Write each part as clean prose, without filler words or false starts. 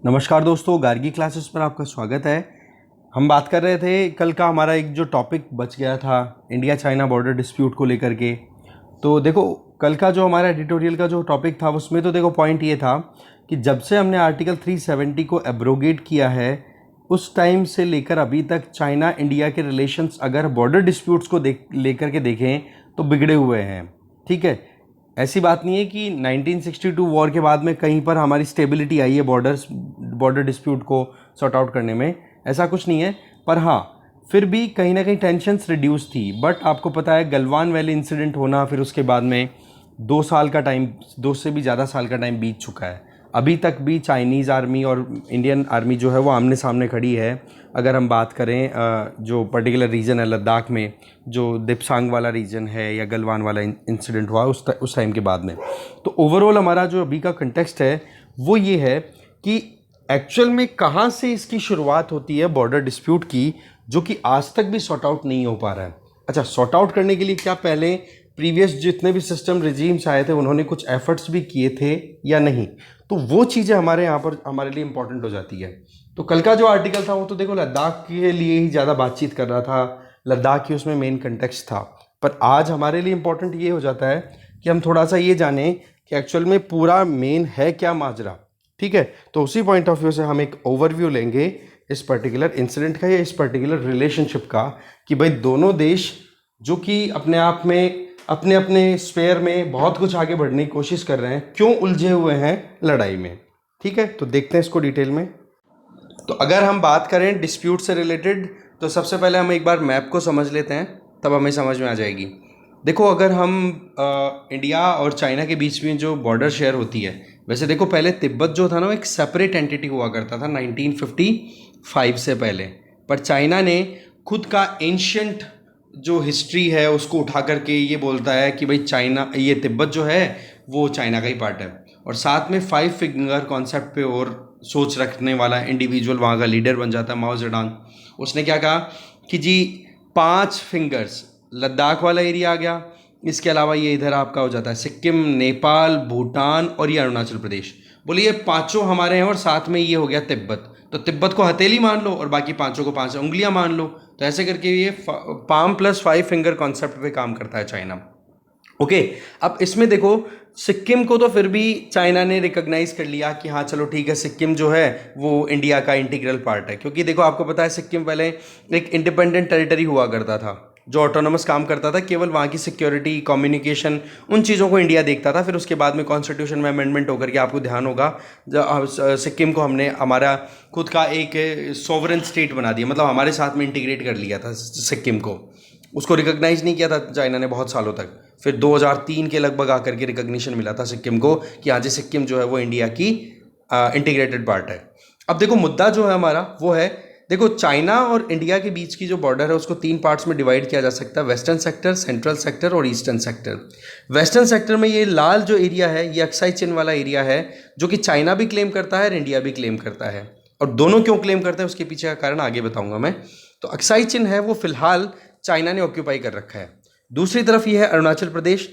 नमस्कार दोस्तों, गार्गी क्लासेस पर आपका स्वागत है। हम बात कर रहे थे कल का हमारा एक जो टॉपिक बच गया था इंडिया चाइना बॉर्डर डिस्प्यूट को लेकर के। तो देखो, कल का जो हमारा एडिटोरियल का जो टॉपिक था उसमें तो देखो पॉइंट ये था कि जब से हमने आर्टिकल 370 को एब्रोगेट किया है उस टाइम से लेकर अभी तक चाइना इंडिया के रिलेशंस अगर बॉर्डर डिस्प्यूट्स को लेकर के देखें तो बिगड़े हुए हैं। ठीक है, ऐसी बात नहीं है कि 1962 वॉर के बाद में कहीं पर हमारी स्टेबिलिटी आई है बॉर्डर डिस्प्यूट को सॉर्ट आउट करने में, ऐसा कुछ नहीं है। पर हाँ, फिर भी कहीं ना कहीं टेंशन्स रिड्यूस थी। बट आपको पता है गलवान वैली इंसिडेंट होना, फिर उसके बाद में 2 साल का टाइम, 2 से भी ज़्यादा साल का टाइम बीत चुका है। अभी तक भी चाइनीज़ आर्मी और इंडियन आर्मी जो है वो आमने सामने खड़ी है। अगर हम बात करें जो पर्टिकुलर रीजन है लद्दाख में, जो दिप्सांग वाला रीजन है या गलवान वाला इंसिडेंट हुआ उस टाइम के बाद में, तो ओवरऑल हमारा जो अभी का कंटेक्स्ट है वो ये है कि एक्चुअल में कहाँ से इसकी शुरुआत होती है बॉर्डर डिस्प्यूट की, जो कि आज तक भी सॉर्ट आउट नहीं हो पा रहा है। अच्छा, सॉर्ट आउट करने के लिए क्या पहले प्रीवियस जितने भी सिस्टम रिजीम्स आए थे उन्होंने कुछ एफर्ट्स भी किए थे या नहीं, तो वो चीज़ें हमारे यहाँ पर हमारे लिए इंपॉर्टेंट हो जाती है। तो कल का जो आर्टिकल था वो तो देखो लद्दाख के लिए ही ज़्यादा बातचीत कर रहा था, लद्दाख ही उसमें मेन कंटेक्स्ट था। पर आज हमारे लिए इंपॉर्टेंट ये हो जाता है कि हम थोड़ा सा ये जानें कि एक्चुअल में पूरा मेन है क्या माजरा। ठीक है, तो उसी पॉइंट ऑफ व्यू से हम एक ओवरव्यू लेंगे इस पर्टिकुलर इंसिडेंट का या इस पर्टिकुलर रिलेशनशिप का, कि भाई दोनों देश जो कि अपने आप में अपने अपने स्फेयर में बहुत कुछ आगे बढ़ने की कोशिश कर रहे हैं, क्यों उलझे हुए हैं लड़ाई में। ठीक है, तो देखते हैं इसको डिटेल में। तो अगर हम बात करें डिस्प्यूट से रिलेटेड, तो सबसे पहले हम एक बार मैप को समझ लेते हैं, तब हमें समझ में आ जाएगी। देखो, अगर हम इंडिया और चाइना के बीच में जो बॉर्डर शेयर होती है, वैसे देखो पहले तिब्बत जो था ना वो एक सेपरेट एंटिटी हुआ करता था 1955 से पहले। पर चाइना ने खुद का एंशियंट जो हिस्ट्री है उसको उठा करके ये बोलता है कि भाई चाइना, ये तिब्बत जो है वो चाइना का ही पार्ट है। और साथ में 5 फिंगर कॉन्सेप्ट पे और सोच रखने वाला इंडिविजुअल वहाँ का लीडर बन जाता है माओ जेडोंग। उसने क्या कहा कि जी 5 फिंगर्स, लद्दाख वाला एरिया आ गया, इसके अलावा ये इधर आपका हो जाता है सिक्किम, नेपाल, भूटान और ये अरुणाचल प्रदेश। बोलिए 5 हमारे हैं और साथ में ये हो गया तिब्बत। तो तिब्बत को हथेली मान लो और बाकी 5 को 5 उंगलियां मान लो। तो ऐसे करके ये पाम प्लस 5 फिंगर कॉन्सेप्ट पे काम करता है चाइना। ओके, अब इसमें देखो सिक्किम को तो फिर भी चाइना ने रिकॉग्नाइज कर लिया कि हाँ चलो ठीक है, सिक्किम जो है वो इंडिया का इंटीग्रल पार्ट है। क्योंकि देखो आपको पता है सिक्किम पहले एक इंडिपेंडेंट टेरिटरी हुआ करता था जो ऑटोनोमस काम करता था, केवल वहाँ की सिक्योरिटी, कम्युनिकेशन, उन चीज़ों को इंडिया देखता था। फिर उसके बाद में कॉन्स्टिट्यूशन में अमेंडमेंट होकर के, आपको ध्यान होगा, सिक्किम को हमने हमारा खुद का एक सॉवरेन स्टेट बना दिया, मतलब हमारे साथ में इंटीग्रेट कर लिया था सिक्किम को। उसको रिकॉग्नाइज नहीं किया था चाइना ने बहुत सालों तक। फिर 2003 के लगभग आकर के रिकॉग्निशन मिला था सिक्किम को कि आज सिक्किम जो है वो इंडिया की इंटीग्रेटेड पार्ट है। अब देखो मुद्दा जो है हमारा वो है, देखो चाइना और इंडिया के बीच की जो बॉर्डर है उसको 3 पार्ट्स में डिवाइड किया जा सकता है, वेस्टर्न सेक्टर, सेंट्रल सेक्टर और ईस्टर्न सेक्टर। वेस्टर्न सेक्टर में ये लाल जो एरिया है ये अक्साई चिन वाला एरिया है, जो कि चाइना भी क्लेम करता है और इंडिया भी क्लेम करता है। और दोनों क्यों क्लेम करते हैं उसके पीछे का कारण आगे बताऊंगा मैं। तो अक्साई चिन है वो फिलहाल चाइना ने ऑक्यूपाई कर रखा है। दूसरी तरफ ये है अरुणाचल प्रदेश,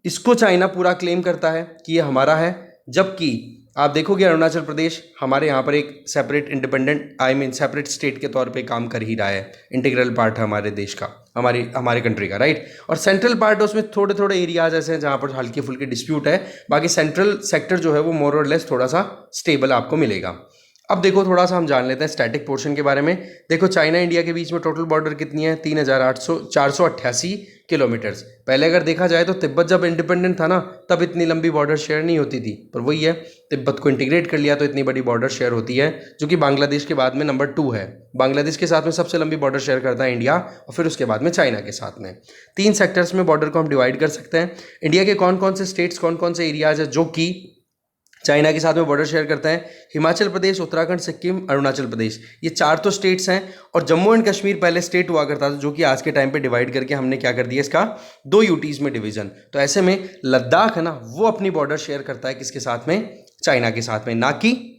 इसको चाइना पूरा क्लेम करता है कि ये हमारा है। जबकि आप देखोगे अरुणाचल प्रदेश हमारे यहाँ पर एक सेपरेट इंडिपेंडेंट, सेपरेट स्टेट के तौर पे काम कर ही रहा है, इंटीग्रल पार्ट है हमारे देश का, हमारे कंट्री का, राइट। और सेंट्रल पार्ट उसमें थोड़े थोड़े एरियाज ऐसे हैं जहाँ पर हल्की फुल्की डिस्प्यूट है। बाकी सेंट्रल सेक्टर जो है वो मोर और लेस थोड़ा सा स्टेबल आपको मिलेगा। अब देखो थोड़ा सा हम जान लेते हैं स्टैटिक पोर्शन के बारे में। देखो चाइना इंडिया के बीच में टोटल बॉर्डर कितनी है, 488 किलोमीटर्स। पहले अगर देखा जाए तो तिब्बत जब इंडिपेंडेंट था ना तब इतनी लंबी बॉर्डर शेयर नहीं होती थी, पर वही है तिब्बत को इंटीग्रेट कर लिया तो इतनी बड़ी बॉर्डर शेयर होती है, जो कि बांग्लादेश के बाद में नंबर 2 है। बांग्लादेश के साथ में सबसे लंबी बॉर्डर शेयर करता है इंडिया, और फिर उसके बाद में चाइना के साथ में। 3 सेक्टर्स में बॉर्डर को हम डिवाइड कर सकते हैं। इंडिया के कौन कौन से स्टेट्स, कौन कौन से एरियाज है जो कि चाइना के साथ में बॉर्डर शेयर करते हैं? हिमाचल प्रदेश, उत्तराखंड, सिक्किम, अरुणाचल प्रदेश, ये 4 तो स्टेट्स हैं। और जम्मू एंड कश्मीर पहले स्टेट हुआ करता था, जो कि आज के टाइम पे डिवाइड करके हमने क्या कर दिया, इसका 2 यूटीज में डिवीजन। तो ऐसे में लद्दाख है ना वो अपनी बॉर्डर शेयर करता है किसके साथ में? चाइना के साथ में, ना कि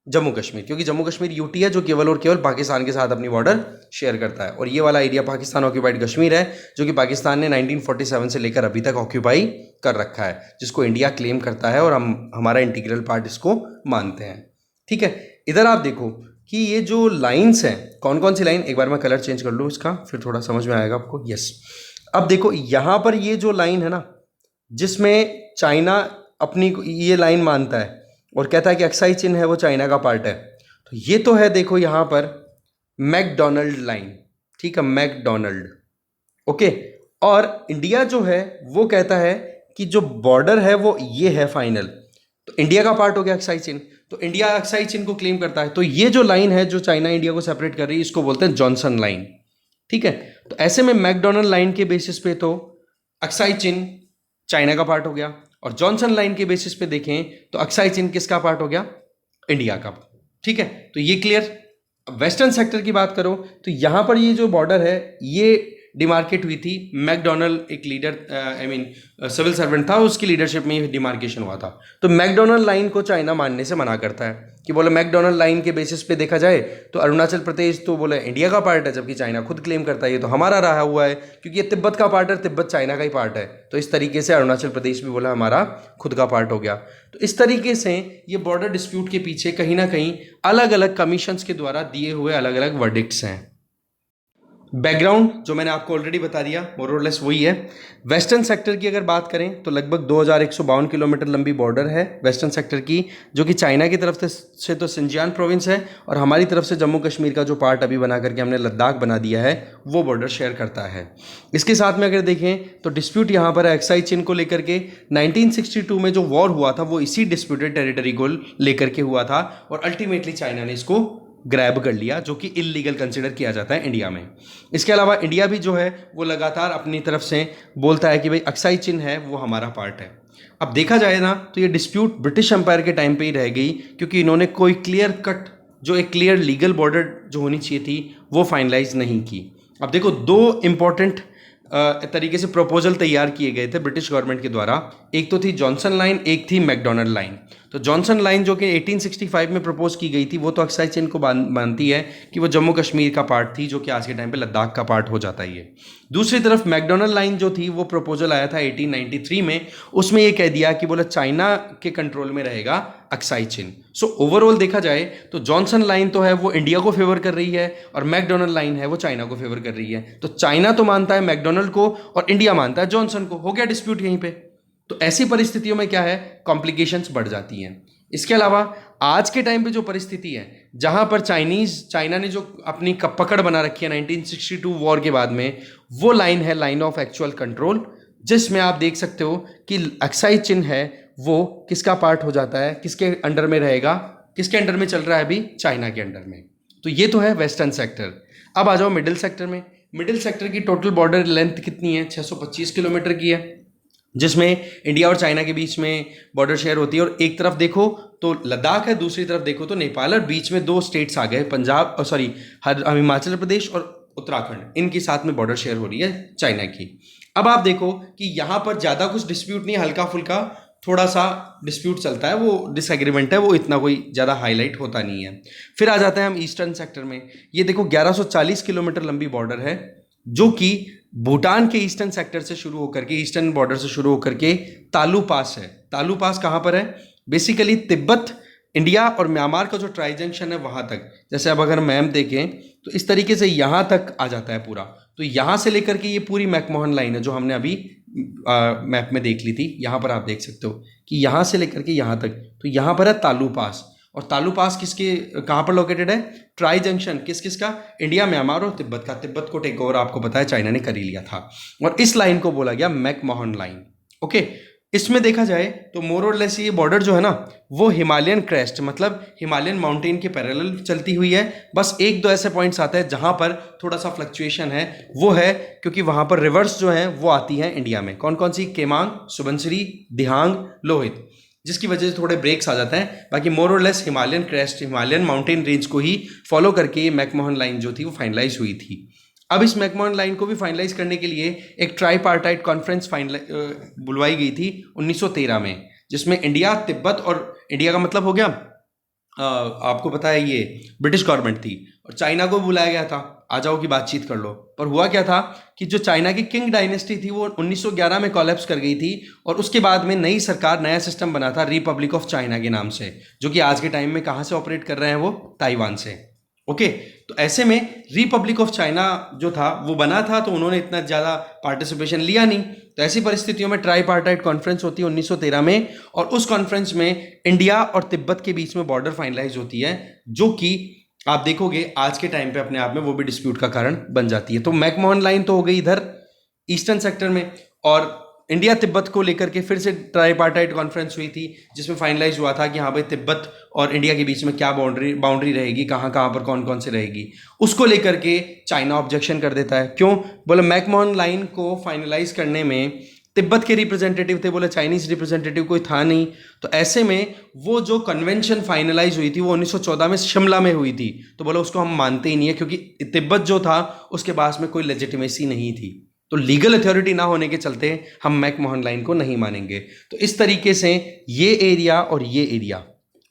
जम्मू कश्मीर, क्योंकि जम्मू कश्मीर यूटी है जो केवल और केवल पाकिस्तान के साथ अपनी बॉर्डर शेयर करता है। और ये वाला एरिया पाकिस्तान ऑक्यूपाइड कश्मीर है, जो कि पाकिस्तान ने 1947 से लेकर अभी तक ऑक्यूपाई कर रखा है, जिसको इंडिया क्लेम करता है और हम हमारा इंटीग्रल पार्ट इसको मानते हैं। ठीक है, इधर आप देखो कि ये जो लाइंस हैं, कौन कौन सी लाइन, एक बार मैं कलर चेंज कर लूँ इसका, फिर थोड़ा समझ में आएगा आपको। यस, अब देखो यहाँ पर ये जो लाइन है ना, जिसमें चाइना अपनी ये लाइन मानता है और कहता है कि अक्साई चिन्ह है वो चाइना का पार्ट है, तो ये तो है देखो यहाँ पर मैकडोनल्ड लाइन, ठीक है, मैकडोनल्ड, ओके। और इंडिया जो है वो कहता है कि जो बॉर्डर है वो ये है फाइनल, तो इंडिया का पार्ट हो गया अक्साई चिन्ह, तो इंडिया अक्साई चिन्ह को क्लेम करता है। तो ये जो लाइन है जो चाइना इंडिया को सेपरेट कर रही है, इसको बोलते हैं जॉनसन लाइन, ठीक है। तो ऐसे में मैकडोनल्ड लाइन के बेसिस पे तो अक्साई चिन्ह चाइना का पार्ट हो गया, और जॉनसन लाइन के बेसिस पे देखें तो अक्साई चिन्ह किसका पार्ट हो गया, इंडिया का, ठीक है। तो ये क्लियर। वेस्टर्न सेक्टर की बात करो तो यहां पर ये जो बॉर्डर है ये डिमार्केट हुई थी, मैकडोनल्ड एक leader, I mean civil servant था, उसकी लीडरशिप में ये डिमार्केशन हुआ था। तो मैकडोनल्ड लाइन को चाइना मानने से मना करता है कि बोले मैकडोनल्ड लाइन के बेसिस पे देखा जाए तो अरुणाचल प्रदेश तो बोले इंडिया का पार्ट है, जबकि चाइना खुद क्लेम करता है ये तो हमारा रहा हुआ है, क्योंकि ये तिब्बत का पार्ट है, तिब्बत चाइना का ही पार्ट है। तो इस तरीके से अरुणाचल प्रदेश भी बोला हमारा खुद का पार्ट हो गया। तो इस तरीके से ये बॉर्डर डिस्प्यूट के पीछे कहीं ना कहीं अलग अलग कमीशंस के द्वारा दिए हुए अलग अलग वर्डिक्ट्स हैं। बैकग्राउंड जो मैंने आपको ऑलरेडी बता दिया, मोर और लेस वही है। वेस्टर्न सेक्टर की अगर बात करें तो लगभग 2152 किलोमीटर लंबी बॉर्डर है वेस्टर्न सेक्टर की, जो कि चाइना की तरफ से तो सिंजियान प्रोविंस है, और हमारी तरफ से जम्मू कश्मीर का जो पार्ट अभी बना करके हमने लद्दाख बना दिया है वो बॉर्डर शेयर करता है। इसके साथ में अगर देखें तो डिस्प्यूट यहाँ पर एक्साई चिन्ह को लेकर के 1962 में जो वॉर हुआ था वो इसी डिस्प्यूटेड टेरिटरी को लेकर के हुआ था, और अल्टीमेटली चाइना ने इसको ग्रैब कर लिया, जो कि इलीगल कंसिडर किया जाता है इंडिया में। इसके अलावा इंडिया भी जो है वो लगातार अपनी तरफ से बोलता है कि भाई अक्साई चिन्ह है वो हमारा पार्ट है। अब देखा जाए ना तो ये डिस्प्यूट ब्रिटिश एम्पायर के टाइम पे ही रह गई, क्योंकि इन्होंने कोई क्लियर कट जो एक क्लियर लीगल बॉर्डर जो होनी चाहिए थी वो फाइनलाइज नहीं की। अब देखो दो इंपॉर्टेंट तरीके से प्रपोजल तैयार किए गए थे ब्रिटिश गवर्नमेंट के द्वारा, एक तो थी जॉनसन लाइन, एक थी मैकडोनल्ड लाइन। तो जॉनसन लाइन जो कि 1865 में प्रपोज की गई थी वो तो अक्साई चिन्ह को मानती है कि वो जम्मू कश्मीर का पार्ट थी, जो कि आज के टाइम पे लद्दाख का पार्ट हो जाता है ये। दूसरी तरफ मैकडोनल्ड लाइन जो थी वो प्रपोजल आया था 1893 में, उसमें ये कह दिया कि बोला चाइना के कंट्रोल में रहेगा अक्साई चिन्ह। सो ओवरऑल देखा जाए तो जॉनसन लाइन तो है वो इंडिया को फेवर कर रही है, और मैकडोनल्ड लाइन है वो चाइना को फेवर कर रही है। तो चाइना तो मानता है मैकडोनल्ड को और इंडिया मानता है जॉनसन को, हो गया डिस्प्यूट यहीं पे। तो ऐसी परिस्थितियों में क्या है, कॉम्प्लिकेशंस बढ़ जाती हैं। इसके अलावा आज के टाइम पे जो परिस्थिति है जहां पर चाइना ने जो अपनी पकड़ बना रखी है 1962 वॉर के बाद में, वो लाइन है लाइन ऑफ एक्चुअल कंट्रोल, जिसमें आप देख सकते हो कि अक्साई चिन्ह है वो किसका पार्ट हो जाता है, किसके अंडर में रहेगा, किसके अंडर में चल रहा है अभी, चाइना के अंडर में। तो ये तो है वेस्टर्न सेक्टर। अब आ जाओ मिडिल सेक्टर में। मिडिल सेक्टर की टोटल बॉर्डर लेंथ कितनी है, 625 किलोमीटर की है, जिसमें इंडिया और चाइना के बीच में बॉर्डर शेयर होती है। और एक तरफ देखो तो लद्दाख है, दूसरी तरफ देखो तो नेपाल, और बीच में दो स्टेट्स आ गए, पंजाब सॉरी हिमाचल प्रदेश और उत्तराखंड, इनके साथ में बॉर्डर शेयर हो रही है चाइना की। अब आप देखो कि यहाँ पर ज़्यादा कुछ डिस्प्यूट नहीं, हल्का फुल्का थोड़ा सा डिस्प्यूट चलता है, वो डिसएग्रीमेंट है, वो इतना कोई ज़्यादा हाईलाइट होता नहीं है। फिर आ जाते हैं हम ईस्टर्न सेक्टर में। ये देखो 1140 किलोमीटर लंबी बॉर्डर है, जो कि भूटान के ईस्टर्न सेक्टर से शुरू होकर के, ईस्टर्न बॉर्डर से शुरू होकर के तालू पास है। तालू पास कहाँ पर है, बेसिकली तिब्बत, इंडिया और म्यांमार का जो ट्राई जंक्शन है वहाँ तक। जैसे अब अगर मैप देखें तो इस तरीके से यहाँ तक आ जाता है पूरा। तो यहाँ से लेकर के ये पूरी मैकमोहन लाइन है जो हमने अभी मैप में देख ली थी, यहाँ पर आप देख सकते हो कि यहाँ से लेकर के यहाँ तक, तो यहाँ पर है तालू पास। और तालू पास किसके कहाँ पर लोकेटेड है, ट्राई जंक्शन किस किस का, इंडिया, म्यांमार और तिब्बत का। तिब्बत को टेक ओवर आपको पता है चाइना ने कर ही लिया था, और इस लाइन को बोला गया मैकमोहन लाइन। ओके, इसमें देखा जाए तो मोर और लेस ये बॉर्डर जो है ना वो हिमालयन क्रेस्ट मतलब हिमालयन माउंटेन के पैरेलल चलती हुई है। बस एक दो ऐसे पॉइंट्स आते हैं जहां पर थोड़ा सा फ्लक्चुएशन है, वो है क्योंकि वहां पर रिवर्स जो हैं वो आती हैं इंडिया में। कौन कौन सी, केमांग, सुबनसिरी, दिहांग, लोहित, जिसकी वजह से थोड़े ब्रेक्स आ जाते हैं। बाकी मोर और less Himalayan crest, Himalayan mountain range को ही फॉलो करके मैकमोहन लाइन जो थी वो फाइनलाइज हुई थी। अब इस मैकमोहन लाइन को भी फाइनलाइज करने के लिए एक ट्राईपार्टाइट कॉन्फ्रेंस बुलवाई गई थी 1913 में, जिसमें इंडिया, तिब्बत और इंडिया का मतलब हो गया आपको पता है ये ब्रिटिश गवर्नमेंट थी और चाइना को बुलाया गया था, आ जाओ कि बातचीत कर लो। पर हुआ क्या था कि जो चाइना की किंग डायनेस्टी थी वो 1911 में कोलैप्स कर गई थी और उसके बाद में नई सरकार, नया सिस्टम बना था रिपब्लिक ऑफ चाइना के नाम से, जो कि आज के टाइम में कहाँ से ऑपरेट कर रहे हैं, वो ताइवान से। ओके, तो ऐसे में रिपब्लिक ऑफ चाइना जो था वो बना था, तो उन्होंने इतना ज़्यादा पार्टिसिपेशन लिया नहीं। तो ऐसी परिस्थितियों में ट्राईपार्टाइट कॉन्फ्रेंस होती है 1913 में, और उस कॉन्फ्रेंस में इंडिया और तिब्बत के बीच में बॉर्डर फाइनलाइज होती है, जो कि आप देखोगे आज के टाइम पे अपने आप में वो भी डिस्प्यूट का कारण बन जाती है। तो मैकमोहन लाइन तो हो गई इधर ईस्टर्न सेक्टर में, और इंडिया तिब्बत को लेकर के फिर से ट्राईपार्टाइट कॉन्फ्रेंस हुई थी, जिसमें फाइनलाइज हुआ था कि हाँ भाई तिब्बत और इंडिया के बीच में क्या बाउंड्री रहेगी, कहाँ कहाँ पर कौन कौन से रहेगी। उसको लेकर के चाइना ऑब्जेक्शन कर देता है। क्यों? बोले मैकमोहन लाइन को फाइनलाइज करने में तिब्बत के रिप्रेजेंटेटिव थे, बोले चाइनीज रिप्रेजेंटेटिव कोई था नहीं। तो ऐसे में वो जो कन्वेंशन फाइनलाइज हुई थी वो 1914 में शिमला में हुई थी, तो बोले उसको हम मानते ही नहीं है, क्योंकि तिब्बत जो था उसके पास में कोई लेजिटिमेसी नहीं थी, तो लीगल अथॉरिटी ना होने के चलते हम मैकमोहन लाइन को नहीं मानेंगे। तो इस तरीके से ये एरिया और ये एरिया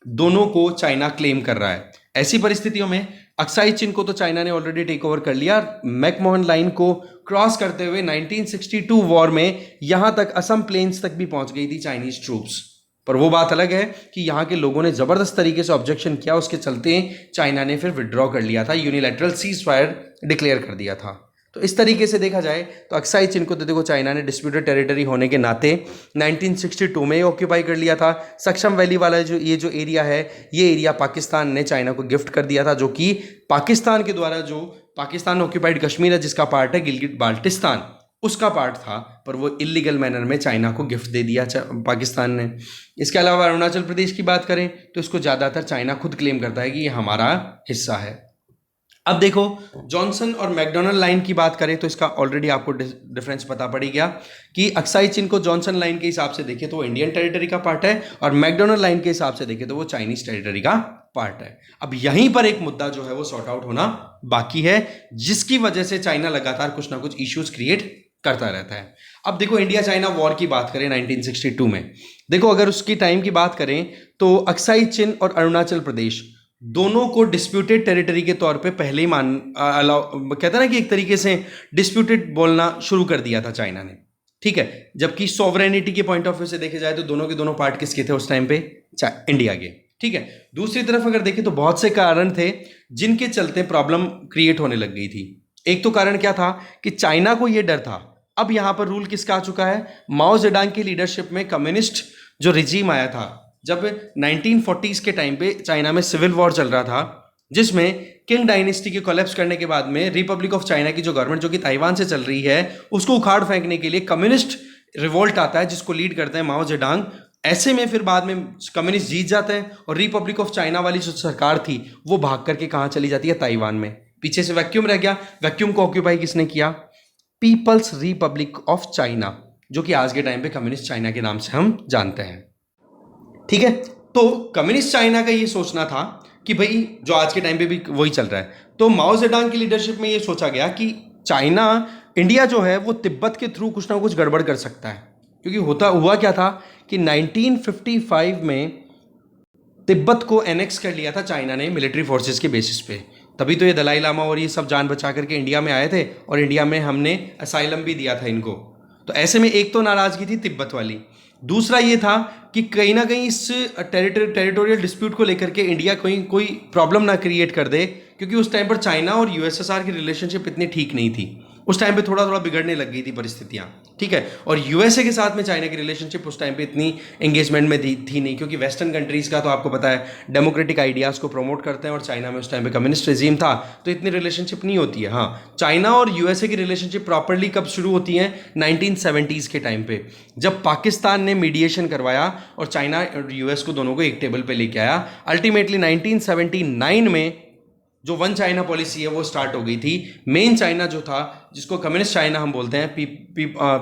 दोनों को चाइना क्लेम कर रहा है। ऐसी परिस्थितियों में अक्साई चिन को तो चाइना ने ऑलरेडी टेक ओवर कर लिया। मैकमोहन लाइन को क्रॉस करते हुए 1962 वॉर में यहां तक असम प्लेन्स तक भी पहुंच गई थी चाइनीज ट्रूप्स। पर वो बात अलग है कि यहाँ के लोगों ने जबरदस्त तरीके से ऑब्जेक्शन किया, उसके चलते चाइना ने फिर विड्रॉ कर लिया था, यूनिलैटरल सीज फायर डिक्लेयर कर दिया था। तो इस तरीके से देखा जाए तो अक्साई चिन को तो देखो चाइना ने डिस्प्यूटेड टेरिटरी होने के नाते 1962 में ही ऑक्यूपाई कर लिया था। सक्शम वैली वाला जो एरिया है, ये एरिया पाकिस्तान ने चाइना को गिफ्ट कर दिया था, जो कि पाकिस्तान के द्वारा जो पाकिस्तान ऑक्यूपाइड कश्मीर है, जिसका पार्ट है गिलगिट बाल्टिस्तान, उसका पार्ट था, पर वो इलीगल मैनर में चाइना को गिफ्ट दे दिया पाकिस्तान ने। इसके अलावा अरुणाचल प्रदेश की बात करें तो इसको ज़्यादातर चाइना खुद क्लेम करता है कि ये हमारा हिस्सा है। अब देखो जॉनसन और मैकडोनल्ड लाइन की बात करें तो इसका ऑलरेडी आपको डिफरेंस पता पड़ गया कि अक्साई चिन को जॉनसन लाइन के हिसाब से देखें तो वो इंडियन टेरिटरी का पार्ट है, और मैकडोनल्ड लाइन के हिसाब से देखें तो वो चाइनीज टेरिटरी का पार्ट है। अब यहीं पर एक मुद्दा जो है वो सॉर्ट आउट होना बाकी है, जिसकी वजह से चाइना लगातार कुछ ना कुछ इश्यूज क्रिएट करता रहता है। अब देखो इंडिया चाइना वॉर की बात करें 1962 में, देखो अगर उसकी टाइम की बात करें तो अक्साई चिन और अरुणाचल प्रदेश दोनों को डिस्प्यूटेड टेरिटरी के तौर पे पहले ही कहते हैं ना कि एक तरीके से डिस्प्यूटेड बोलना शुरू कर दिया था चाइना ने, ठीक है। जबकि सॉवरेनिटी के पॉइंट ऑफ व्यू से देखे जाए तो दोनों के दोनों पार्ट किसके थे उस टाइम पे? इंडिया के, ठीक है। दूसरी तरफ अगर देखें तो बहुत से कारण थे जिनके चलते प्रॉब्लम क्रिएट होने लग गई थी। एक तो कारण क्या था कि चाइना को यह डर था, अब यहां पर रूल किसका आ चुका है? माओ जेडांग की लीडरशिप में कम्युनिस्ट जो रिजीम आया था, जब 1940s के टाइम पे चाइना में सिविल वॉर चल रहा था, जिसमें किंग डायनेस्टी के कोलैप्स करने के बाद में रिपब्लिक ऑफ चाइना की जो गवर्नमेंट जो कि ताइवान से चल रही है, उसको उखाड़ फेंकने के लिए कम्युनिस्ट रिवोल्ट आता है, जिसको लीड करते हैं माओ जेडांग। ऐसे में फिर बाद में कम्युनिस्ट जीत जाते हैं और रिपब्लिक ऑफ चाइना वाली जो सरकार थी वो भाग करके कहाँ चली जाती है? ताइवान में। पीछे से वैक्यूम रह गया। वैक्यूम को ऑक्यूपाई किसने किया? पीपल्स रिपब्लिक ऑफ चाइना, जो कि आज के टाइम पे कम्युनिस्ट चाइना के नाम से हम जानते हैं, ठीक है। तो कम्युनिस्ट चाइना का ये सोचना था कि भाई जो आज के टाइम पे भी वही चल रहा है, तो माओ जेडांग की लीडरशिप में ये सोचा गया कि चाइना, इंडिया जो है वो तिब्बत के थ्रू कुछ ना कुछ गड़बड़ कर सकता है। क्योंकि हुआ क्या था कि 1955 में तिब्बत को एनेक्स कर लिया था चाइना ने मिलिट्री फोर्सेस के बेसिस पे। तभी तो ये दलाई लामा और ये सब जान बचा करके इंडिया में आए थे, और इंडिया में हमने असाइलम भी दिया था इनको। तो ऐसे में एक तो नाराजगी थी तिब्बत वाली, दूसरा ये था कि कहीं ना कहीं इस टेरिटोरियल डिस्प्यूट को लेकर के इंडिया कोई प्रॉब्लम ना क्रिएट कर दे, क्योंकि उस टाइम पर चाइना और यूएसएसआर की रिलेशनशिप इतनी ठीक नहीं थी। उस टाइम पे थोड़ा थोड़ा बिगड़ने लग गई थी परिस्थितियाँ, ठीक है। और यूएसए के साथ में चाइना की रिलेशनशिप उस टाइम पे इतनी एंगेजमेंट में थी नहीं, क्योंकि वेस्टर्न कंट्रीज़ का तो आपको पता है डेमोक्रेटिक आइडियाज़ को प्रमोट करते हैं, और चाइना में उस टाइम पे कम्युनिस्ट रेजीम था, तो इतनी रिलेशनशिप नहीं होती है। हाँ, चाइना और यूएसए की रिलेशनशिप प्रॉपरली कब शुरू होती है? 1970s के टाइम पे, जब पाकिस्तान ने मीडिएशन करवाया और चाइना और यूएस को दोनों को एक टेबल पे लेके आया। अल्टीमेटली 1979 में जो वन चाइना पॉलिसी है वो स्टार्ट हो गई थी। मेन चाइना जो था, जिसको कम्युनिस्ट चाइना हम बोलते हैं,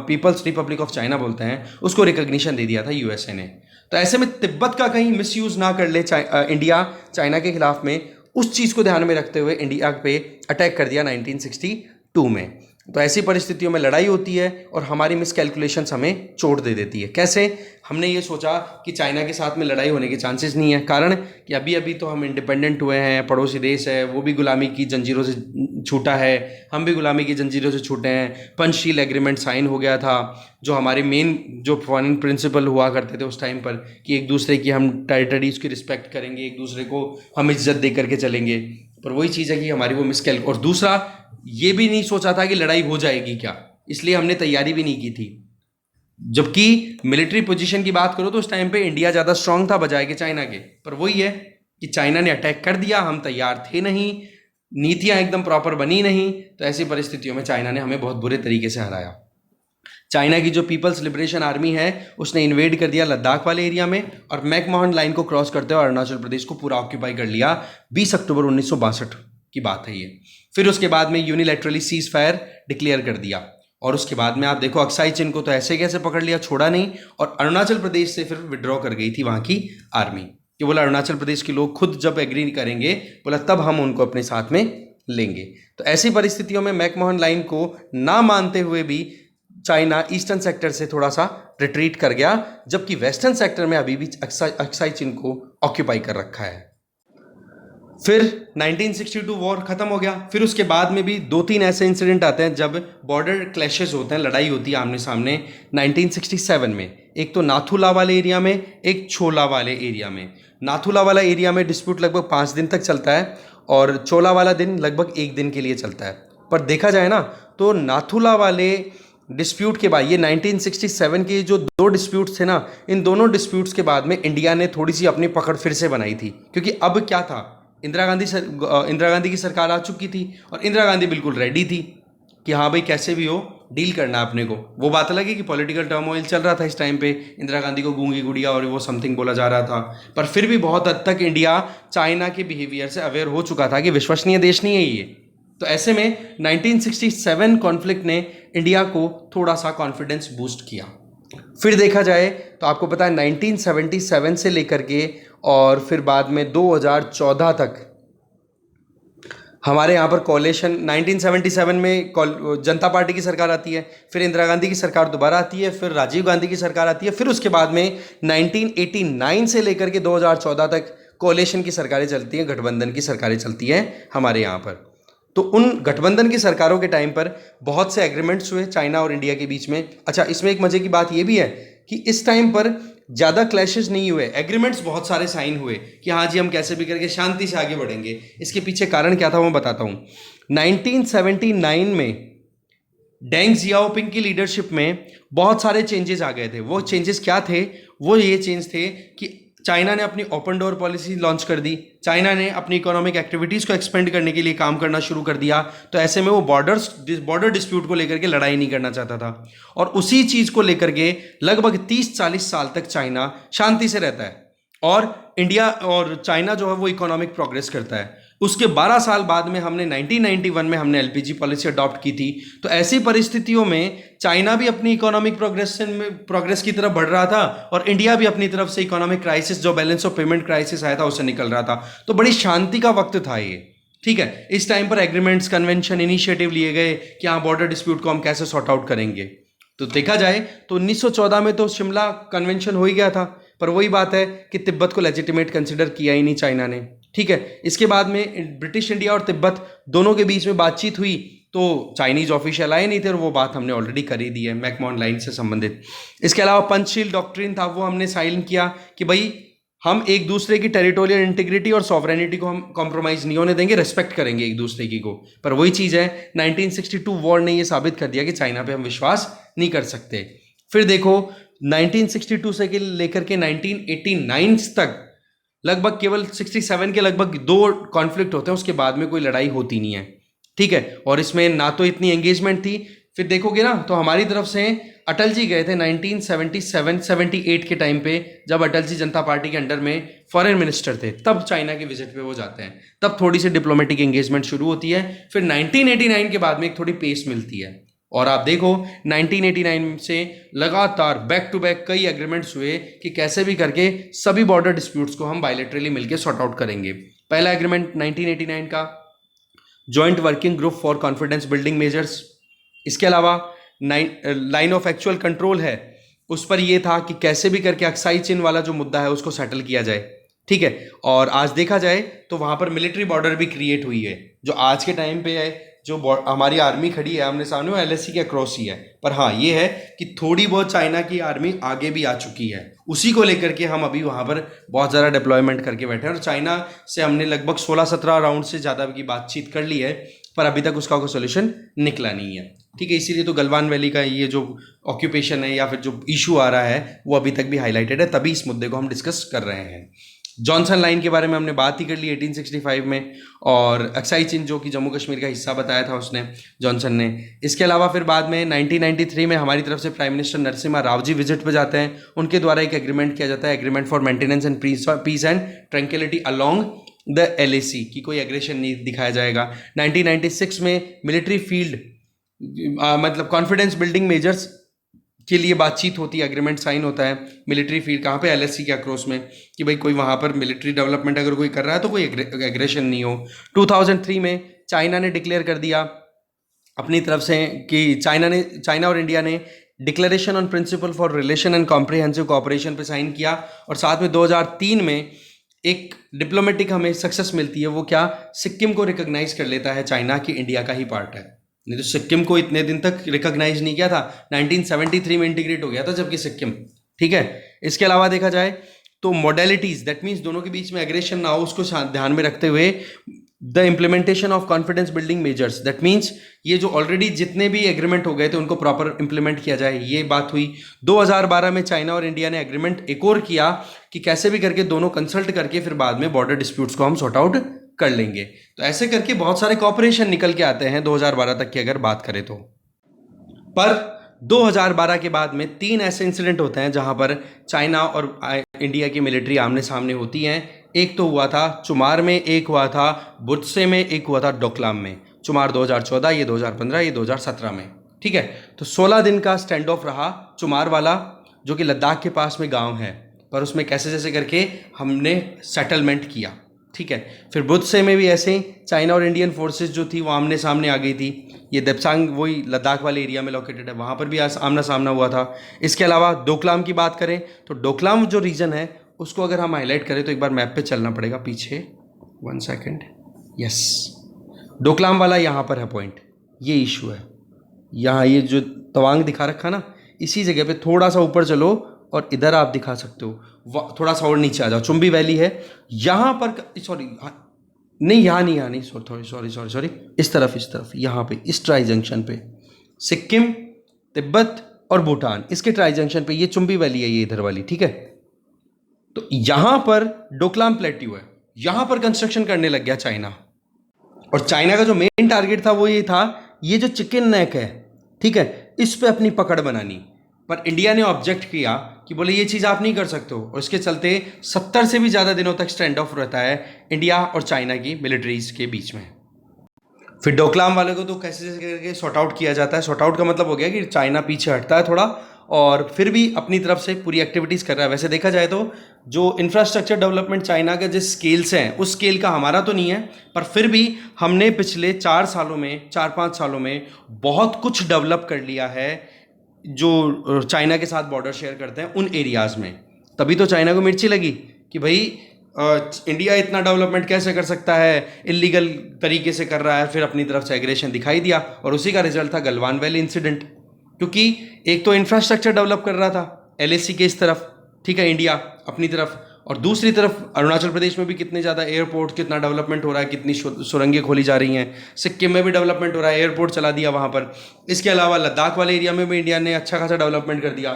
पीपल्स रिपब्लिक ऑफ चाइना बोलते हैं, उसको रिकॉग्निशन दे दिया था यूएसए ने। तो ऐसे में तिब्बत का कहीं मिसयूज ना कर ले इंडिया चाइना के खिलाफ में, उस चीज़ को ध्यान में रखते हुए इंडिया पे अटैक कर दिया 1962 में। तो ऐसी परिस्थितियों में लड़ाई होती है और हमारी मिसकैलकुलेशंस हमें चोट दे देती है। कैसे? हमने ये सोचा कि चाइना के साथ में लड़ाई होने के चांसेस नहीं है, कारण कि अभी अभी तो हम इंडिपेंडेंट हुए हैं, पड़ोसी देश है, वो भी गुलामी की जंजीरों से छूटा है, हम भी गुलामी की जंजीरों से छूटे हैं, पंचशील एग्रीमेंट साइन हो गया था, जो हमारे मेन जो फॉरेन प्रिंसिपल हुआ करते थे उस टाइम पर कि एक दूसरे की हम टेरिटरीज की रिस्पेक्ट करेंगे, एक दूसरे को हम इज्जत दे करके चलेंगे। पर वही चीज़ है कि हमारी वो मिसकैल, और दूसरा ये भी नहीं सोचा था कि लड़ाई हो जाएगी क्या, इसलिए हमने तैयारी भी नहीं की थी। जबकि मिलिट्री पोजीशन की बात करो तो उस टाइम पे इंडिया ज़्यादा स्ट्रांग था बजाय के चाइना के, पर वही है कि चाइना ने अटैक कर दिया, हम तैयार थे नहीं, नीतियां एकदम प्रॉपर बनी नहीं, तो ऐसी परिस्थितियों में चाइना ने हमें बहुत बुरे तरीके से हराया। चाइना की जो पीपल्स लिबरेशन आर्मी है उसने इन्वेड कर दिया लद्दाख वाले एरिया में और मैकमोहन लाइन को क्रॉस करते हुए अरुणाचल प्रदेश को पूरा ऑक्यूपाई कर लिया। 20 अक्टूबर 1962 की बात है ये। फिर उसके बाद में यूनिलैटरली सीज फायर डिक्लेयर कर दिया और उसके बाद में आप देखो अक्साई चिन को तो ऐसे कैसे पकड़ लिया, छोड़ा नहीं, और अरुणाचल प्रदेश से फिर विड्रॉ कर गई थी वहाँ की आर्मी कि बोला अरुणाचल प्रदेश के लोग खुद जब एग्री करेंगे बोला तब हम उनको अपने साथ में लेंगे। तो ऐसी परिस्थितियों में मैकमोहन लाइन को ना मानते हुए भी चाइना ईस्टर्न सेक्टर से थोड़ा सा रिट्रीट कर गया, जबकि वेस्टर्न सेक्टर में अभी भी अक्साई चिन को ऑक्यूपाई कर रखा है। फिर 1962 वॉर खत्म हो गया। फिर उसके बाद में भी 2-3 ऐसे इंसिडेंट आते हैं जब बॉर्डर क्लैशेस होते हैं, लड़ाई होती है आमने सामने। 1967 में एक तो नाथुला वाले एरिया में, एक छोला वाले एरिया में। नाथुला वाला एरिया में डिस्प्यूट लगभग 5 दिन तक चलता है और चोला वाला दिन लगभग 1 दिन के लिए चलता है। पर देखा जाए ना तो नाथुला वाले डिस्प्यूट के बाद, ये 1967 के जो 2 डिस्प्यूट्स थे ना, इन दोनों डिस्प्यूट्स के बाद में इंडिया ने थोड़ी सी अपनी पकड़ फिर से बनाई थी, क्योंकि अब क्या था, इंदिरा गांधी की सरकार आ चुकी थी और इंदिरा गांधी बिल्कुल रेडी थी कि हाँ भाई कैसे भी हो डील करना है अपने को। वो बात अलग है कि पॉलिटिकल टर्मोइल चल रहा था इस टाइम पे, इंदिरा गांधी को गूंगी गुड़िया और वो समथिंग बोला जा रहा था, पर फिर भी बहुत हद तक इंडिया चाइना के बिहेवियर से अवेयर हो चुका था कि विश्वसनीय देश नहीं है ये। तो ऐसे में 1967 कॉन्फ्लिक्ट ने इंडिया को थोड़ा सा कॉन्फिडेंस बूस्ट किया। फिर देखा जाए तो आपको पता है 1977 से लेकर के और फिर बाद में 2014 तक हमारे यहाँ पर कोalition, 1977 में जनता पार्टी की सरकार आती है, फिर इंदिरा गांधी की सरकार दोबारा आती है, फिर राजीव गांधी की सरकार आती है, फिर उसके बाद में 1989 से लेकर के 2014 तक कोalition की सरकारें चलती हैं, गठबंधन की सरकारें चलती हैं हमारे यहाँ पर। तो उन गठबंधन की सरकारों के टाइम पर बहुत से एग्रीमेंट्स हुए चाइना और इंडिया के बीच में। अच्छा, इसमें एक मजे की बात यह भी है कि इस टाइम पर ज़्यादा क्लैशेस नहीं हुए, एग्रीमेंट्स बहुत सारे साइन हुए कि हाँ जी हम कैसे भी करके शांति से आगे बढ़ेंगे। इसके पीछे कारण क्या था वो बताता हूँ। 1979 में डेंग जियाओपिंग की लीडरशिप में बहुत सारे चेंजेस आ गए थे। वो चेंजेस क्या थे? वो ये चेंज थे कि चाइना ने अपनी ओपन डोर पॉलिसी लॉन्च कर दी, चाइना ने अपनी इकोनॉमिक एक्टिविटीज़ को एक्सपेंड करने के लिए काम करना शुरू कर दिया। तो ऐसे में वो बॉर्डर डिस्प्यूट को लेकर के लड़ाई नहीं करना चाहता था और उसी चीज़ को लेकर के लगभग 30-40 साल तक चाइना शांति से रहता है और इंडिया और चाइना जो है वो इकोनॉमिक प्रोग्रेस करता है। उसके 12 साल बाद में हमने 1991 में हमने एलपीजी पॉलिसी अडॉप्ट की थी। तो ऐसी परिस्थितियों में चाइना भी अपनी इकोनॉमिक प्रोग्रेस की तरफ बढ़ रहा था और इंडिया भी अपनी तरफ से इकोनॉमिक क्राइसिस, जो बैलेंस ऑफ पेमेंट क्राइसिस आया था, उससे निकल रहा था। तो बड़ी शांति का वक्त था ये, ठीक है। इस टाइम पर एग्रीमेंट्स, कन्वेंशन, इनिशिएटिव लिए गए कि हाँ बॉर्डर डिस्प्यूट को हम कैसे सॉर्ट आउट करेंगे। तो देखा जाए तो 1914 में तो शिमला कन्वेंशन हो ही गया था, पर वही बात है कि तिब्बत को लेजिटिमेट कंसिडर किया ही नहीं चाइना ने, ठीक है। इसके बाद में ब्रिटिश इंडिया और तिब्बत दोनों के बीच में बातचीत हुई तो चाइनीज ऑफिशियल आए नहीं थे और वो बात हमने ऑलरेडी कर ही दी है मैकमोहन लाइन से संबंधित। इसके अलावा पंचशील डॉक्ट्रिन था, वो हमने साइन किया कि भाई हम एक दूसरे की टेरिटोरियल इंटीग्रिटी और सॉवरेनिटी को हम कॉम्प्रोमाइज़ नहीं होने देंगे, रेस्पेक्ट करेंगे एक दूसरे की को। पर वही चीज़ है 1962 वॉर ने ये साबित कर दिया कि चाइना पे हम विश्वास नहीं कर सकते। फिर देखो 1962 से लेकर के 1989 तक लगभग केवल 67 के लगभग 2 कॉन्फ्लिक्ट होते हैं, उसके बाद में कोई लड़ाई होती नहीं है, ठीक है। और इसमें ना तो इतनी एंगेजमेंट थी। फिर देखोगे ना तो हमारी तरफ से अटल जी गए थे 1977-78 के टाइम पे, जब अटल जी जनता पार्टी के अंडर में फॉरेन मिनिस्टर थे, तब चाइना के विजिट पे वो जाते हैं, तब थोड़ी सी डिप्लोमेटिक एंगेजमेंट शुरू होती है। फिर 1989 के बाद में एक थोड़ी पेस मिलती है और आप देखो 1989 से लगातार बैक टू बैक कई एग्रीमेंट्स हुए कि कैसे भी करके सभी बॉर्डर डिस्प्यूट्स को हम बायलैटरली मिलकर सॉर्ट आउट करेंगे। पहला एग्रीमेंट 1989 का joint working group for confidence building measures, इसके अलावा लाइन ऑफ एक्चुअल कंट्रोल है, उस पर यह था कि कैसे भी करके अक्साई चीन वाला जो मुद्दा है उसको सेटल किया जाए, ठीक है। और आज देखा जाए तो वहां पर मिलिट्री बॉर्डर भी क्रिएट हुई है, जो आज के टाइम पे है, जो हमारी आर्मी खड़ी है आमने सामने, वो एलएसी के अक्रॉस ही है। पर हाँ, ये है कि थोड़ी बहुत चाइना की आर्मी आगे भी आ चुकी है, उसी को लेकर के हम अभी वहां पर बहुत ज़्यादा डिप्लॉयमेंट करके बैठे हैं। और चाइना से हमने लगभग 16-17 राउंड से ज़्यादा की बातचीत कर ली है, पर अभी तक उसका कोई सोल्यूशन निकला नहीं है, ठीक है। इसीलिए तो गलवान वैली का ये जो ऑक्यूपेशन है या फिर जो इशू आ रहा है वो अभी तक भी हाईलाइटेड है, तभी इस मुद्दे को हम डिस्कस कर रहे हैं। जॉनसन लाइन के बारे में हमने बात ही कर ली 1865 में, और अक्साई चीन जो कि जम्मू कश्मीर का हिस्सा बताया था उसने, जॉनसन ने। इसके अलावा फिर बाद में 1993 में हमारी तरफ से prime minister Narasimha Rao ji visit पे जाते हैं, उनके द्वारा एक एग्रीमेंट किया जाता है, agreement for maintenance and peace and tranquillity along the LAC, की कोई एग्रेशन नहीं दिखाया जाएगा। 1996 में मिलिट्री फील्ड मतलब कॉन्फिडेंस बिल्डिंग मेजर्स के लिए बातचीत होती है, एग्रीमेंट साइन होता है मिलिट्री फील्ड, कहाँ पे, एलएससी के अक्रॉस में, कि भाई कोई वहाँ पर मिलिट्री डेवलपमेंट अगर कोई कर रहा है तो कोई एग्रेशन नहीं हो। 2003 में चाइना ने डिक्लेयर कर दिया अपनी तरफ से कि चाइना और इंडिया ने declaration on principle for relation and comprehensive cooperation पे साइन किया, और साथ में 2003 में एक डिप्लोमेटिक हमें सक्सेस मिलती है, वो क्या, सिक्किम को रिकॉग्नाइज कर लेता है चाइना कि इंडिया का ही पार्ट है। नहीं तो सिक्किम को इतने दिन तक रिकॉग्नाइज नहीं किया था, 1973 में इंटीग्रेट हो गया था जबकि सिक्किम, ठीक है। इसके अलावा देखा जाए तो मॉडलिटीज, दैट मीन्स दोनों के बीच में एग्रेशन ना हो, उसको ध्यान में रखते हुए the implementation of confidence building measures, that means ये जो ऑलरेडी जितने भी एग्रीमेंट हो गए थे उनको प्रॉपर इंप्लीमेंट किया जाए, ये बात हुई। 2012 में चाइना और इंडिया ने एग्रीमेंट एक और किया कि कैसे भी करके दोनों कंसल्ट करके फिर बाद में बॉर्डर डिस्प्यूट्स को हम सॉर्ट आउट कर लेंगे। तो ऐसे करके बहुत सारे कॉपरेशन निकल के आते हैं 2012 तक की अगर बात करें तो। पर 2012 के बाद में 3 ऐसे इंसिडेंट होते हैं जहां पर चाइना और इंडिया की मिलिट्री आमने सामने होती हैं। एक तो हुआ था चुमार में, एक हुआ था बुत्से में, एक हुआ था डोकलाम में। चुमार 2014, ये 2015, ये 2017 में, ठीक है। तो 16 दिन का स्टैंड ऑफ रहा चुमार वाला, जो कि लद्दाख के पास में गांव है, पर उसमें कैसे जैसे करके हमने सेटलमेंट किया, ठीक है। फिर बुत्से में भी ऐसे चाइना और इंडियन फोर्सेस जो थी वो आमने सामने आ गई थी, ये देपसांग वही लद्दाख वाले एरिया में लोकेटेड है, वहाँ पर भी आमना सामना हुआ था। इसके अलावा डोकलाम की बात करें तो डोकलाम जो रीजन है उसको अगर हम हाईलाइट करें तो एक बार मैप पे चलना पड़ेगा पीछे, 1 सेकेंड, यस, डोकलाम वाला यहाँ पर है पॉइंट, ये इशू है। यहाँ ये जो तवांग दिखा रखा ना, इसी जगह पे थोड़ा सा ऊपर चलो और इधर आप दिखा सकते हो, थोड़ा सा और नीचे आ जाओ, चुंबी वैली है यहाँ पर, सॉरी नहीं, यहाँ नहीं, सॉरी, इस तरफ, यहाँ पे इस ट्राई जंक्शन पे सिक्किम, तिब्बत और भूटान, इसके ट्राई जंक्शन पे ये चुंबी वैली है, ये इधर वाली, ठीक है। तो यहां पर डोकलाम प्लेट्यू है, यहां पर कंस्ट्रक्शन करने लग गया चाइना, और चाइना का जो मेन टारगेट था वो ये था, ये जो चिकन नेक है, ठीक है, इस पे अपनी पकड़ बनानी। पर इंडिया ने ऑब्जेक्ट किया कि बोले ये चीज़ आप नहीं कर सकते हो, और इसके चलते 70 से भी ज़्यादा दिनों तक स्टैंड ऑफ रहता है इंडिया और चाइना की मिलिट्रीज के बीच में। फिर डोकलाम वाले को तो कैसे करके सॉर्ट आउट किया जाता है। सॉर्ट आउट का मतलब हो गया कि चाइना पीछे हटता है थोड़ा, और फिर भी अपनी तरफ से पूरी एक्टिविटीज़ कर रहा है। वैसे देखा जाए तो जो इंफ्रास्ट्रक्चर डेवलपमेंट चाइना के जिस स्केल से हैं उस स्केल का हमारा तो नहीं है, पर फिर भी हमने पिछले 4-5 सालों में बहुत कुछ डेवलप कर लिया है जो चाइना के साथ बॉर्डर शेयर करते हैं उन एरियाज़ में। तभी तो चाइना को मिर्ची लगी कि भाई इंडिया इतना डेवलपमेंट कैसे कर सकता है, इलीगल तरीके से कर रहा है, फिर अपनी तरफ से एग्रेशन दिखाई दिया, और उसी का रिजल्ट था गलवान वैली इंसिडेंट। क्योंकि एक तो इंफ्रास्ट्रक्चर डेवलप कर रहा था एलएसी के इस तरफ, ठीक है, इंडिया अपनी तरफ, और दूसरी तरफ अरुणाचल प्रदेश में भी कितने ज़्यादा एयरपोर्ट, कितना डेवलपमेंट हो रहा है, कितनी सुरंगें खोली जा रही हैं, सिक्किम में भी डेवलपमेंट हो रहा है, एयरपोर्ट चला दिया वहाँ पर। इसके अलावा लद्दाख वाले एरिया में भी इंडिया ने अच्छा खासा डेवलपमेंट कर दिया,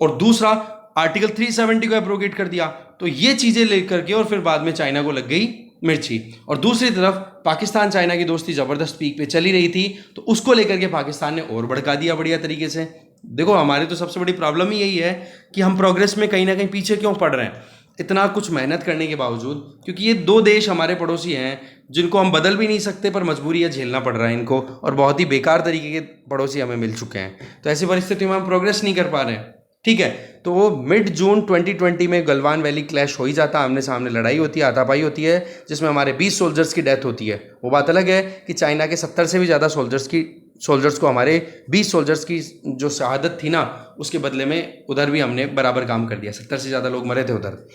और दूसरा आर्टिकल 370 को एब्रोगेट कर दिया। तो ये चीज़ें लेकर के और फिर बाद में चाइना को लग गई मिर्ची, और दूसरी तरफ पाकिस्तान चाइना की दोस्ती ज़बरदस्त पीक पे चली रही थी, तो उसको लेकर के पाकिस्तान ने और भड़का दिया बढ़िया तरीके से। देखो हमारी तो सबसे बड़ी प्रॉब्लम ही यही है कि हम प्रोग्रेस में कहीं ना कहीं पीछे क्यों पड़ रहे हैं इतना कुछ मेहनत करने के बावजूद, क्योंकि ये 2 देश हमारे पड़ोसी हैं जिनको हम बदल भी नहीं सकते, पर मजबूरी है, झेलना पड़ रहा है इनको, और बहुत ही बेकार तरीके के पड़ोसी हमें मिल चुके हैं। तो ऐसी परिस्थिति में हम प्रोग्रेस नहीं कर पा रहे हैं, ठीक है। तो वो मिड जून 2020 में गलवान वैली क्लैश हो ही जाता, आमने सामने लड़ाई होती है, हाथापाई होती है, जिसमें हमारे 20 सोल्जर्स की डेथ होती है। वो बात अलग है कि चाइना के 70 से भी ज़्यादा सोल्जर्स की सोल्जर्स को, हमारे 20 सोल्जर्स की जो शहादत थी ना, उसके बदले में उधर भी हमने बराबर काम कर दिया। 70 से ज़्यादा लोग मरे थे उधर,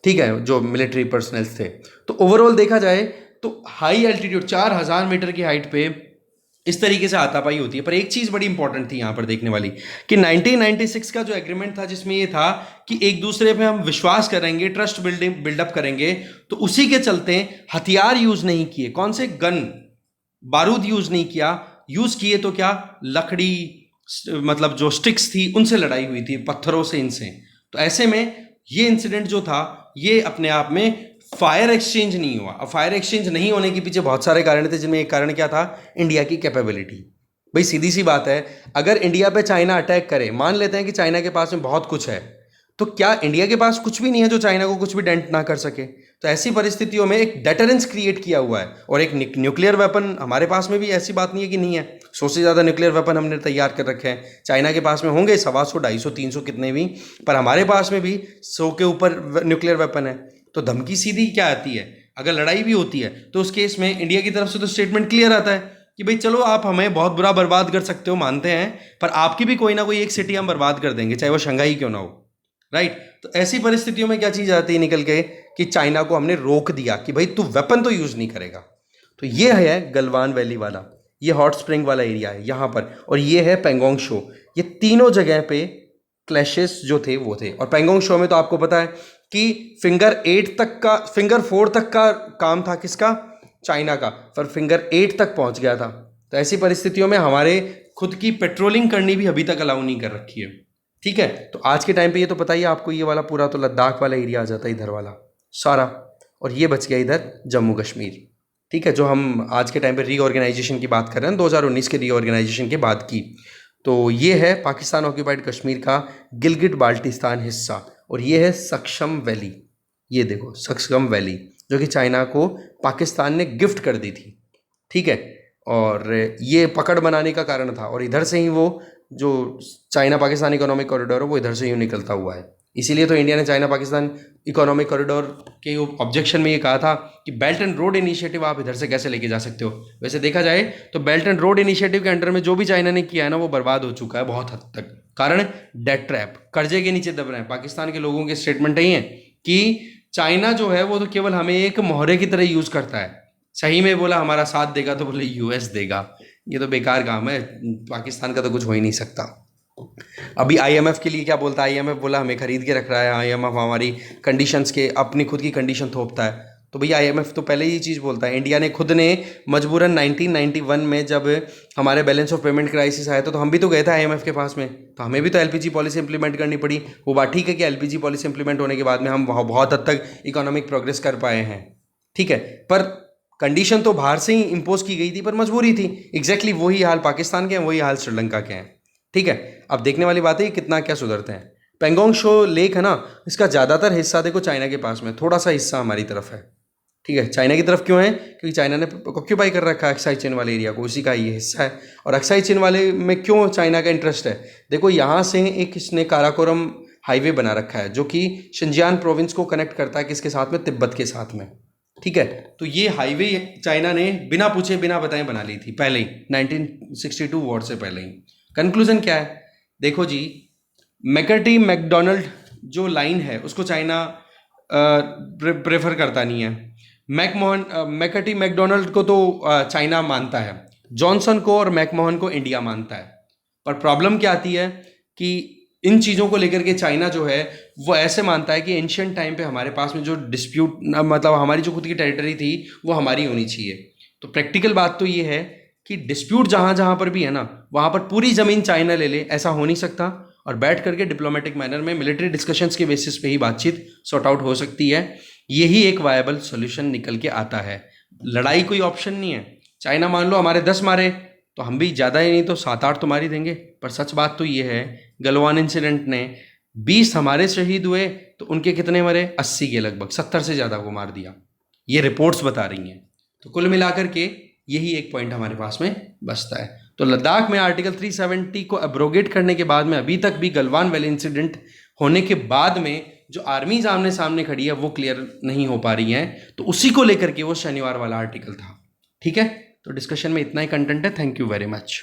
ठीक है, जो मिलिट्री पर्सनल्स थे। तो ओवरऑल देखा जाए तो हाई एल्टीट्यूड 4000 मीटर की हाइट पे इस तरीके से हाथापाई होती है। पर एक चीज़ बड़ी इंपॉर्टेंट थी यहाँ पर देखने वाली कि 1996 का जो एग्रीमेंट था, जिसमें ये था कि एक दूसरे पे हम विश्वास करेंगे, ट्रस्ट बिल्डअप करेंगे, तो उसी के चलते हथियार यूज नहीं किए। कौन से? गन, बारूद यूज नहीं किया। यूज किए तो क्या? लकड़ी, मतलब जो स्टिक्स थी उनसे लड़ाई हुई थी, पत्थरों से, इनसे। तो ऐसे में ये इंसिडेंट जो था, ये अपने आप में फायर एक्सचेंज नहीं हुआ। अब फायर एक्सचेंज नहीं होने के पीछे बहुत सारे कारण थे, जिनमें एक कारण क्या था? इंडिया की कैपेबिलिटी। भाई सीधी सी बात है, अगर इंडिया पे चाइना अटैक करे, मान लेते हैं कि चाइना के पास में बहुत कुछ है, तो क्या इंडिया के पास कुछ भी नहीं है जो चाइना को कुछ भी डेंट ना कर सके? तो ऐसी परिस्थितियों में एक डेटरेंस क्रिएट किया हुआ है। और एक न्यूक्लियर वेपन हमारे पास में भी, ऐसी बात नहीं है कि नहीं है, 100 से ज़्यादा न्यूक्लियर वेपन हमने तैयार कर रखे हैं। चाइना के पास में होंगे 125, 250, 300 कितने भी, पर हमारे पास में भी 100 के ऊपर न्यूक्लियर वेपन है। तो धमकी सीधी क्या आती है? अगर लड़ाई भी होती है तो उस केस में इंडिया की तरफ से तो स्टेटमेंट क्लियर आता है कि भाई चलो, आप हमें बहुत बुरा बर्बाद कर सकते हो, मानते हैं, पर आपकी भी कोई ना कोई एक सिटी हम बर्बाद कर देंगे, चाहे वो शंघाई क्यों ना हो। राइट? तो ऐसी परिस्थितियों में क्या चीज आती है निकल के कि चाइना को हमने रोक दिया कि भाई तू वेपन तो यूज नहीं करेगा। तो ये है गलवान वैली वाला, ये हॉट स्प्रिंग वाला एरिया है यहाँ पर, और ये है पेंगोंग शो। ये तीनों जगह पे क्लैशेस जो थे वो थे। और पेंगोंग शो में तो आपको पता है कि फिंगर 4 तक का काम था किसका? चाइना का, पर फिंगर 8 तक पहुंच गया था। तो ऐसी परिस्थितियों में हमारे खुद की पेट्रोलिंग करनी भी अभी तक अलाउ नहीं कर रखी है। ठीक है, तो आज के टाइम पे ये तो पता ही है आपको, ये वाला पूरा तो लद्दाख वाला एरिया आ जाता है इधर वाला सारा, और ये बच गया इधर जम्मू कश्मीर। ठीक है, जो हम आज के टाइम पे रीऑर्गेनाइजेशन की बात कर रहे हैं, 2019 के रीऑर्गेनाइजेशन के बाद की। तो ये है पाकिस्तान ऑक्यूपाइड कश्मीर का गिलगिट बाल्टिस्तान हिस्सा, और ये है सक्सम वैली। ये देखो सक्सम वैली, जो कि चाइना को पाकिस्तान ने गिफ्ट कर दी थी। ठीक है, और ये पकड़ बनाने का कारण था, और इधर से ही वो जो चाइना पाकिस्तान इकोनॉमिक कॉरिडोर है वो इधर से यूँ निकलता हुआ है। इसीलिए तो इंडिया ने चाइना पाकिस्तान इकोनॉमिक कॉरिडोर के ऑब्जेक्शन में ये कहा था कि बेल्ट एंड रोड इनिशिएटिव आप इधर से कैसे लेके जा सकते हो। वैसे देखा जाए तो बेल्ट एंड रोड इनिशिएटिव के अंडर में जो भी चाइना ने किया है ना, वो बर्बाद हो चुका है बहुत हद तक। कारण डेट ट्रैप, कर्जे के नीचे दब रहे हैं। पाकिस्तान के लोगों के स्टेटमेंट यही है कि चाइना जो है वो तो केवल हमें एक मोहरे की तरह यूज़ करता है। सही में बोला हमारा साथ देगा तो बोले यूएस देगा, ये तो बेकार काम है, पाकिस्तान का तो कुछ हो ही नहीं सकता। अभी आईएमएफ के लिए क्या बोलता है? आईएमएफ बोला हमें खरीद के रख रहा है, आईएमएफ हमारी कंडीशंस के अपनी खुद की कंडीशन थोपता है। तो भैया आईएमएफ तो पहले ही चीज़ बोलता है। इंडिया ने खुद ने मजबूरन 1991 में जब हमारे बैलेंस ऑफ पेमेंट क्राइसिस आया था, तो हम भी तो गए थे आईएमएफ के पास में, तो हमें भी तो एलपीजी पॉलिसी इंप्लीमेंट करनी पड़ी। वो बात ठीक है कि एलपीजी पॉलिसी इंप्लीमेंट होने के बाद में हम बहुत हद तक इकोनॉमिक प्रोग्रेस कर पाए हैं, ठीक है, पर कंडीशन तो बाहर से ही इम्पोज की गई थी, पर मजबूरी थी। एग्जैक्टली वही हाल पाकिस्तान के हैं, वही हाल श्रीलंका के हैं। ठीक है, अब देखने वाली बात है कितना क्या सुधरते हैं। पेंगोंग शो लेक है ना, इसका ज़्यादातर हिस्सा देखो चाइना के पास में, थोड़ा सा हिस्सा हमारी तरफ है। ठीक है, चाइना की तरफ क्यों है? क्योंकि चाइना ने ऑक्यूपाई कर रखा है अक्साई चीन वाले एरिया को, उसी का ये हिस्सा है। और अक्साई चीन वाले में क्यों चाइना का इंटरेस्ट है? देखो यहाँ से एक इसने काराकोरम हाईवे बना रखा है, जो कि शिनजियांग प्रोविंस को कनेक्ट करता है किसके साथ में? तिब्बत के साथ में। ठीक है, तो ये हाईवे चाइना ने बिना पूछे बिना बताए बना ली थी पहले ही, 1962 वॉर से पहले ही। कंक्लूजन क्या है? देखो जी, मैकर्टी मैकडोनल्ड जो लाइन है उसको चाइना प्रेफर करता नहीं है। मैकर्टी मैकडोनल्ड को तो चाइना मानता है, जॉनसन को और मैकमोहन को इंडिया मानता है। पर प्रॉब्लम क्या आती है कि इन चीज़ों को लेकर के चाइना जो है वो ऐसे मानता है कि एंशिएंट टाइम पे हमारे पास में जो डिस्प्यूट, मतलब हमारी जो खुद की टेरिटरी थी वो हमारी होनी चाहिए। तो प्रैक्टिकल बात तो ये है कि डिस्प्यूट जहाँ जहाँ पर भी है ना, वहाँ पर पूरी ज़मीन चाइना ले ले, ऐसा हो नहीं सकता। और बैठ करके डिप्लोमेटिक मैनर में मिलिट्री डिस्कशंस के बेसिस पे ही बातचीत सॉर्ट आउट हो सकती है। यही एक वायबल सॉल्यूशन निकल के आता है। लड़ाई कोई ऑप्शन नहीं है। चाइना मान लो हमारे 10 मारे, तो हम भी ज़्यादा ही नहीं तो 7-8 तो मार ही देंगे। पर सच बात तो ये है, गलवान इंसिडेंट ने 20 हमारे शहीद हुए, तो उनके कितने मरे? 80 के लगभग, 70 से ज़्यादा को मार दिया। ये रिपोर्ट्स बता रही हैं। तो कुल मिलाकर के यही एक पॉइंट हमारे पास में बचता है। तो लद्दाख में आर्टिकल 370 को एब्रोगेट करने के बाद में अभी तक भी गलवान वैली इंसिडेंट होने के बाद में जो आर्मीज आमने सामने खड़ी है वो क्लियर नहीं हो पा रही हैं। तो उसी को लेकर के वो शनिवार वाला आर्टिकल था। ठीक है, तो डिस्कशन में इतना ही कंटेंट है। Thank you very much.